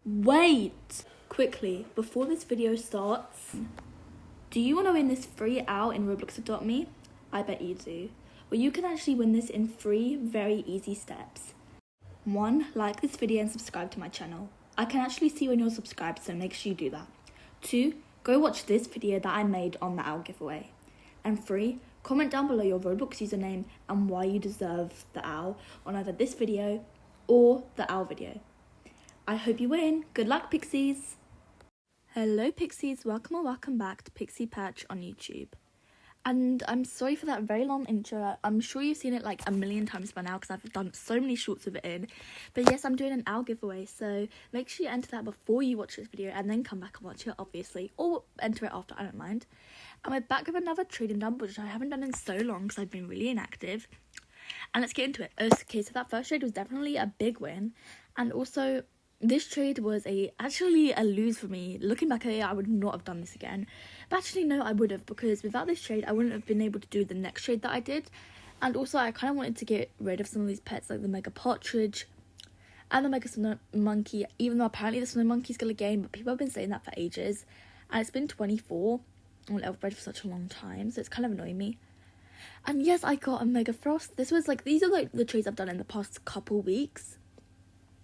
Wait! Quickly, before this video starts, do you want to win this free owl in Roblox Adopt Me? I bet you do. Well, you can actually win this in 3 very easy steps. 1. Like this video and subscribe to my channel. I can actually see when you're subscribed, so make sure you do that. 2. Go watch this video that I made on the owl giveaway. And 3. Comment down below your Roblox username and why you deserve the owl on either this video or the owl video. I hope you win. Good luck, Pixies! Hello, Pixies. Welcome or welcome back to PixiePatch on YouTube. And I'm sorry for that very long intro. I'm sure you've seen it like a million times by now because I've done so many shorts of it in. But yes, I'm doing an owl giveaway, so make sure you enter that before you watch this video and then come back and watch it, obviously. Or enter it after, I don't mind. And we're back with another trading dump, which I haven't done in so long because I've been really inactive. And let's get into it. Okay, so that first trade was definitely a big win. And also, this trade was actually a lose for me. Looking back at it, I would not have done this again. But actually, no, I would have, because without this trade, I wouldn't have been able to do the next trade that I did. And also, I kind of wanted to get rid of some of these pets, like the Mega Partridge and the Mega Snow Monkey, even though apparently the Snow Monkey's still a game, but people have been saying that for ages. And it's been 24 on Elfbread for such a long time, so it's kind of annoying me. And yes, I got a Mega Frost. These are like the trades I've done in the past couple weeks.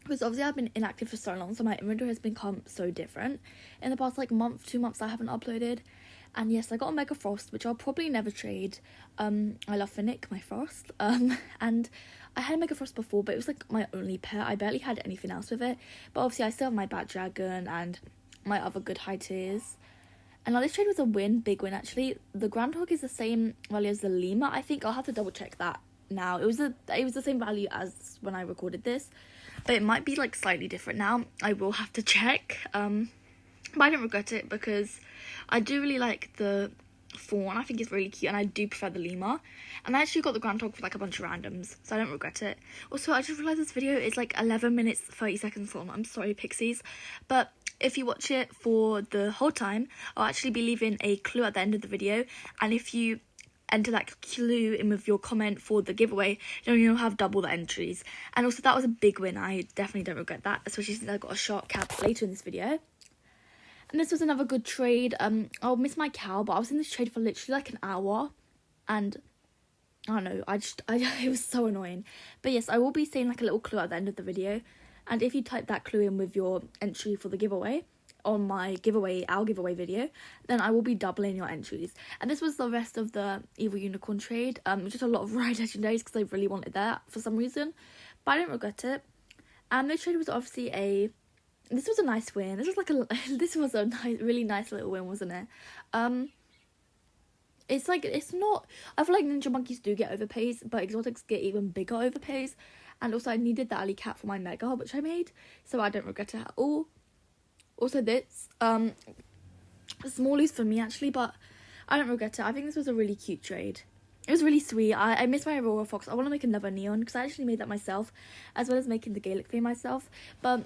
Because obviously I've been inactive for so long, so my inventory has become so different. In the past like month, 2 months I haven't uploaded. And yes, I got a Mega Frost, which I'll probably never trade. I love Finnick, my Frost. And I had a Mega Frost before, but it was like my only pet. I barely had anything else with it. But obviously I still have my Bat Dragon and my other good high tiers. And now this trade was a win, big win actually. The Groundhog is the same value as the Lemur. I think I'll have to double check that now. It was the same value as when I recorded this. But it might be like slightly different now. I will have to check. But I don't regret it because I do really like the fawn. I think it's really cute and I do prefer the lemur. And I actually got the groundhog for like a bunch of randoms, so I don't regret it. Also, I just realised this video is like 11 minutes 30 seconds long. I'm sorry, Pixies. But if you watch it for the whole time, I'll actually be leaving a clue at the end of the video. And if you enter that clue in with your comment for the giveaway, then you'll have double the entries. And also, that was a big win. I definitely don't regret that, especially since I got a shark cap later in this video. And this was another good trade. I'll miss my cow, but I was in this trade for literally like an hour, and I don't know, it was so annoying. But yes, I will be saying like a little clue at the end of the video, and if you type that clue in with your entry for the giveaway on my owl giveaway video, then I will be doubling your entries. And this was the rest of the Evil Unicorn trade. Just a lot of rare legendaries because I really wanted that for some reason, but I don't regret it. And this trade was obviously this was a nice win. This was a really nice little win, wasn't it? It's not, I feel like Ninja Monkeys do get overpays, but exotics get even bigger overpays. And also I needed the alley cat for my mega, which I made, so I don't regret it at all. Also this, a small lose for me actually, but I don't regret it. I think this was a really cute trade. It was really sweet. I miss my Aurora Fox. I want to make another neon because I actually made that myself, as well as making the Gaelic Fay myself. But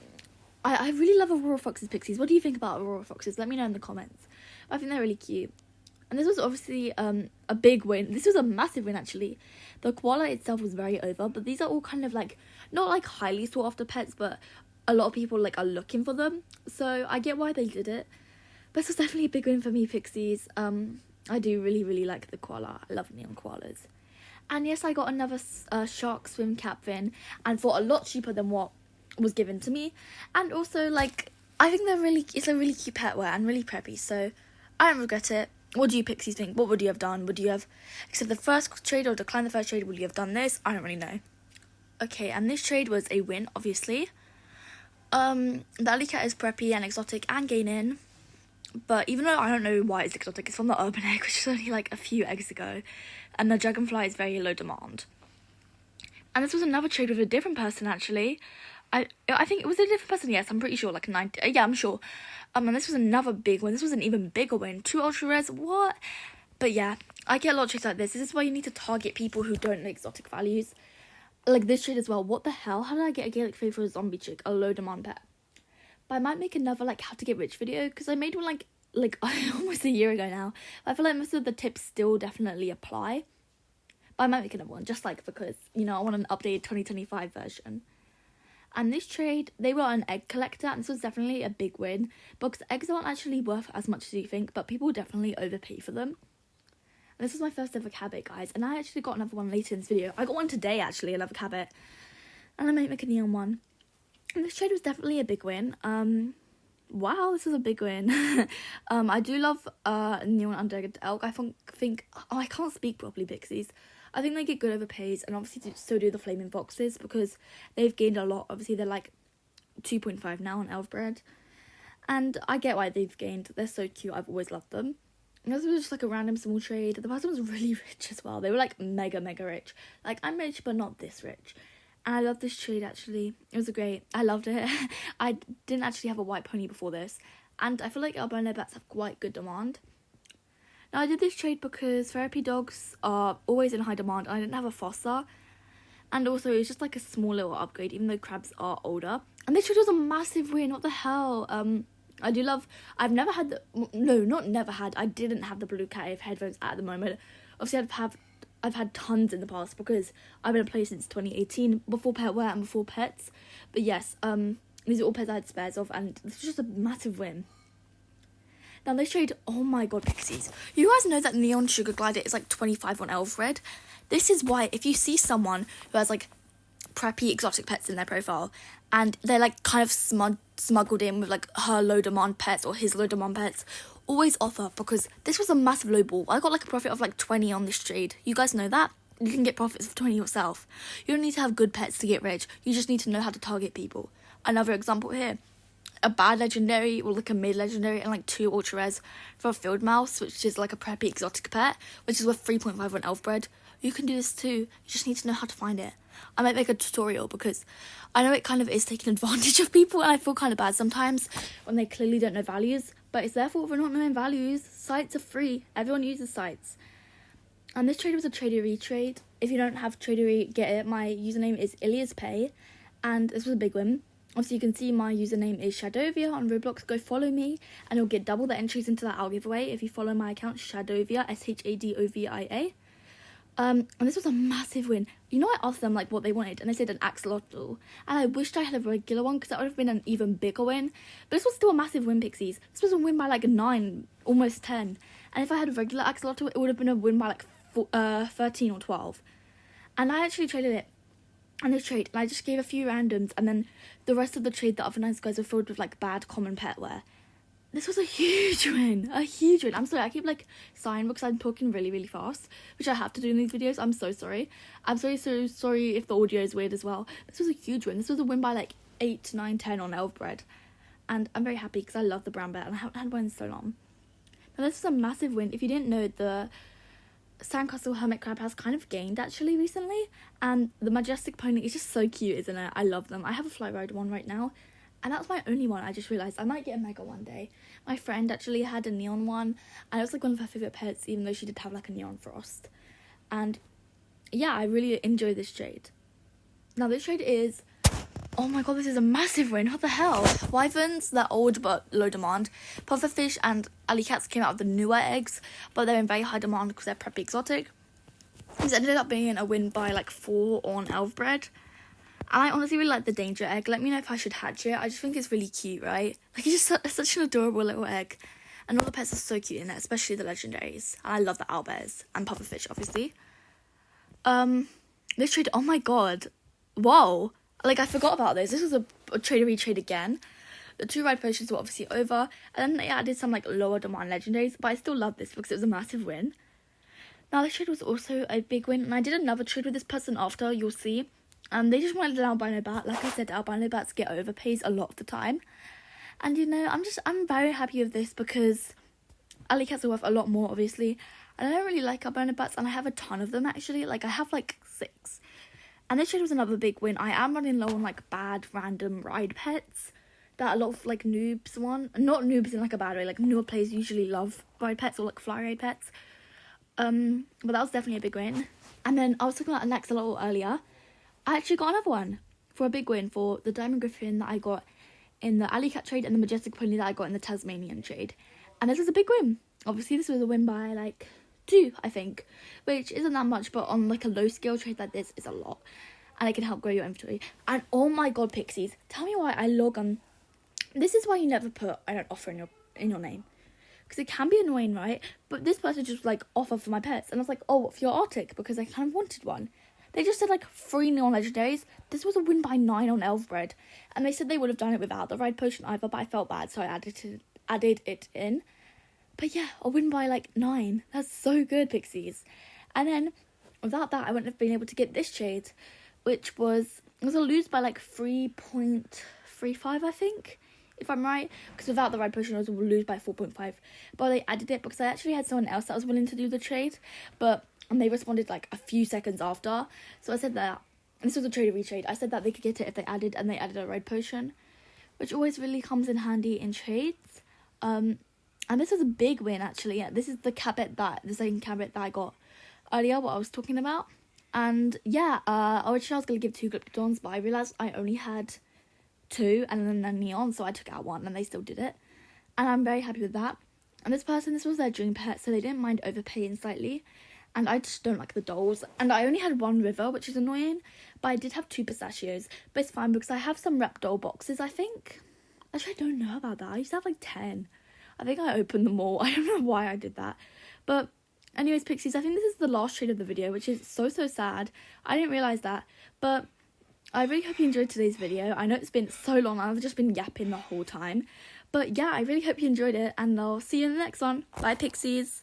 I really love Aurora Fox's Pixies. What do you think about Aurora Foxes? Let me know in the comments. I think they're really cute. And this was obviously a big win. This was a massive win actually. The koala itself was very over, but these are all kind of like, not like highly sought after pets, but a lot of people like are looking for them. So I get why they did it. But this was definitely a big win for me, Pixies. I do really, really like the koala. I love neon koalas. And yes, I got another shark swim cap fin, and for a lot cheaper than what was given to me. And also, like, I think it's a really cute pet wear and really preppy, so I don't regret it. What do you Pixies think? What would you have done? Would you have accepted the first trade or declined the first trade? Would you have done this? I don't really know. Okay, and this trade was a win, obviously. The alley cat is preppy and exotic and gaining, but even though I don't know why it's exotic, it's from the urban egg, which is only like a few eggs ago, and the dragonfly is very low demand. And this was another trade with a different person actually. I think it was a different person, yes, I'm pretty sure, like 90, yeah, I'm sure. And this was another big one. This was an even bigger win. 2 ultra rares, what? But yeah, I get a lot of trades like this. This is why you need to target people who don't know exotic values. Like this trade as well. What the hell? How did I get a Gaelic Fay for a zombie chick? A low demand pet. But I might make another like how to get rich video, because I made one like almost a year ago now. I feel like most of the tips still definitely apply. But I might make another one just like because, you know, I want an updated 2025 version. And this trade, they were an egg collector, and this was definitely a big win because eggs aren't actually worth as much as you think, but people definitely overpay for them. And this was my first ever cabbit, guys, and I actually got another one later in this video. I got one today, actually, another cabbit, and I might make a neon one. And this trade was definitely a big win. Wow, this was a big win. I do love neon undead elk. I think I can't speak properly, pixies. I think they get good overpays, and obviously so do the flaming foxes because they've gained a lot. Obviously, they're like 2.5 now on elf bread, and I get why they've gained. They're so cute. I've always loved them. And this was just like a random small trade. The person was really rich as well. They were like mega rich. Like, I'm rich, but not this rich. And I love this trade, actually. It was great. I loved it. I didn't actually have a white pony before this, and I feel like albino bats have quite good demand. Now, I did this trade because therapy dogs are always in high demand, and I didn't have a foster. And also, it's just like a small little upgrade, even though crabs are older. And this trade was a massive win. What the hell? I do love... I didn't have the blue cat headphones at the moment. Obviously, I've had tons in the past because I've been a player since 2018, before pet wear and before pets. But yes, these are all pets I had spares of, and this was just a massive win. Now, this trade, oh my god, pixies. You guys know that Neon Sugar Glider is like 25 on elf red? This is why if you see someone who has like preppy exotic pets in their profile, and they're like kind of smuggled in with like her low demand pets or his low demand pets, always offer, because this was a massive low ball. I got like a profit of like 20 on this trade. You guys know that? You can get profits of 20 yourself. You don't need to have good pets to get rich. You just need to know how to target people. Another example here. A bad legendary or like a mid legendary and like 2 ultra rares for a field mouse, which is like a preppy exotic pet, which is worth 3.5 on elf bread. You can do this too. You just need to know how to find it. I might make a tutorial because I know it kind of is taking advantage of people, and I feel kind of bad sometimes when they clearly don't know values, but it's their fault for not knowing values. Sites are free. Everyone uses sites. And this trade was a tradery trade. If you don't have tradery, get it. My username is Ilias Pay, and this was a big win. Obviously, you can see my username is Shadovia on Roblox. Go follow me, and you'll get double the entries into that owl giveaway if you follow my account, Shadovia, Shadovia. And this was a massive win. You know, I asked them like what they wanted, and they said an axolotl, and I wished I had a regular one because that would have been an even bigger win. But this was still a massive win, pixies. This was a win by like 9, almost 10. And if I had a regular axolotl, it would have been a win by like 13 or 12. And I actually traded it. And this trade, and I just gave a few randoms, and then the rest of the trade, the other nice guys were filled with like bad common pet wear. This was a huge win, I'm sorry, I keep like sighing because I'm talking really fast, which I have to do in these videos. I'm so sorry. I'm so sorry if the audio is weird as well. This was a huge win. This was a win by like 8, 9, 10 on elf bread, and I'm very happy because I love the brown bear and I haven't had one in so long. Now, this was a massive win. If you didn't know, the Sandcastle Hermit Crab has kind of gained actually recently, and the Majestic Pony is just so cute, isn't it? I love them. I have a Fly Ride one right now, and that's my only one. I just realised I might get a Mega one day. My friend actually had a neon one, and it was like one of her favourite pets, even though she did have like a neon frost. And yeah, I really enjoy this trade. Now, this trade is... oh my god, this is a massive win. What the hell? Wyverns, they're old but low demand. Pufferfish and alley cats came out of the newer eggs, but they're in very high demand because they're preppy exotic. This ended up being a win by like 4 on elf bread. And I honestly really like the danger egg. Let me know if I should hatch it. I just think it's really cute, right? Like, it's just such an adorable little egg. And all the pets are so cute in it, especially the legendaries. And I love the owlbears and pufferfish, obviously. This trade, oh my god. Whoa. Like, I forgot about this. This was a tradery trade again. The 2 ride potions were obviously over. And then they added some, like, lower demand legendaries. But I still love this because it was a massive win. Now, this trade was also a big win. And I did another trade with this person after, you'll see. They just wanted an albino bat. Like I said, albino bats get overpays a lot of the time. And, you know, I'm very happy with this because alley cats are worth a lot more, obviously. And I don't really like albino bats. And I have a ton of them, actually. Like, I have, like, 6. And this trade was another big win. I am running low on, like, bad random ride pets that a lot of, like, noobs want. Not noobs in, like, a bad way. Like, newer players usually love ride pets or, like, fly ride pets. But that was definitely a big win. And then I was talking about an axolotl earlier. I actually got another one for a big win for the Diamond Griffin that I got in the alley cat trade and the Majestic Pony that I got in the Tasmanian trade. And this was a big win. Obviously, this was a win by, like, 2, I think, which isn't that much, but on like a low scale trade like this is a lot. and it can help grow your inventory. And oh my god, Pixies, tell me why I log on. This is why you never put I don't offer in your name, because it can be annoying, right? But this person just like offer for my pets, and I was like, oh, for your Arctic, because I kind of wanted one. They just said like 3 neon legendaries. This was a win by 9 on elf bread, and they said they would have done it without the red potion either, but I felt bad, so I added it in. But yeah, a win by like 9. That's so good, Pixies. And then without that, I wouldn't have been able to get this shade, which was a lose by like 3.35, I think, if I'm right, because without the red potion I was lose by 4.5, but they added it because I actually had someone else that was willing to do the trade, and they responded like a few seconds after, so I said that, and this was a trade or retrade, I said that they could get it if they added a red potion, which always really comes in handy in trades. And this was a big win actually. Yeah, this is the same cabbage that I got earlier, what I was talking about. And yeah, originally I was going to give 2 Glyptons, but I realised I only had 2 and then a neon, so I took out 1 and they still did it. And I'm very happy with that. And this was their dream pet, so they didn't mind overpaying slightly. And I just don't like the dolls. And I only had 1 river, which is annoying, but I did have 2 pistachios. But it's fine because I have some rep doll boxes, I think. Actually, I don't know about that. I used to have like 10. I think I opened them all. I don't know why I did that. But anyways, Pixies, I think this is the last trade of the video, which is so sad. I didn't realise that. But I really hope you enjoyed today's video. I know it's been so long. I've just been yapping the whole time. But yeah, I really hope you enjoyed it. And I'll see you in the next one. Bye, Pixies.